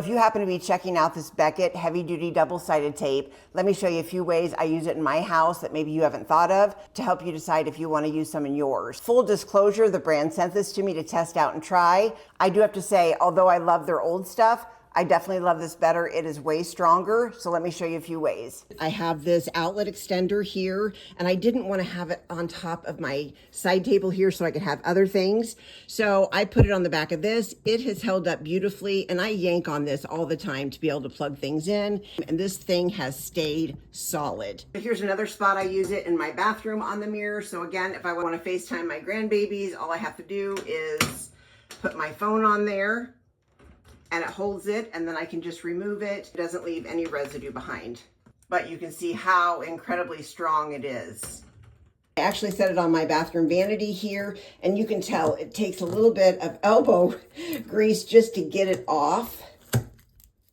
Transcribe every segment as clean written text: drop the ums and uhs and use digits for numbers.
If you happen to be checking out this Beckett heavy duty double-sided tape, let me show you a few ways I use it in my house that maybe you haven't thought of to help you decide if you want to use some in yours. Full disclosure, the brand sent this to me to test out and try. I do have to say, although I love their old stuff, I definitely love this better. It is way stronger. So let me show you a few ways. I have this outlet extender here, and I didn't want to have it on top of my side table here so I could have other things. So I put it on the back of this. It has held up beautifully, and I yank on this all the time to be able to plug things in. And this thing has stayed solid. Here's another spot I use it in my bathroom on the mirror. So again, if I want to FaceTime my grandbabies, all I have to do is put my phone on there, and it holds it, and then I can just remove it. It doesn't leave any residue behind. But you can see how incredibly strong it is. I actually set it on my bathroom vanity here, and you can tell it takes a little bit of elbow grease just to get it off.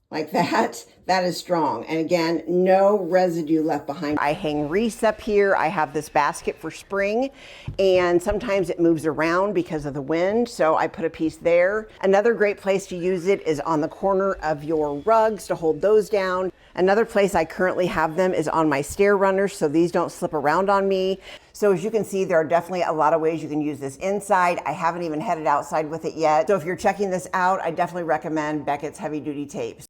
Like that. That is strong. And again, no residue left behind. I hang wreaths up here. I have this basket for spring, and sometimes it moves around because of the wind, so I put a piece there. Another great place to use it is on the corner of your rugs to hold those down. Another place I currently have them is on my stair runners, so these don't slip around on me. So as you can see, there are definitely a lot of ways you can use this inside. I haven't even headed outside with it yet. So if you're checking this out, I definitely recommend Beckett's heavy duty tapes.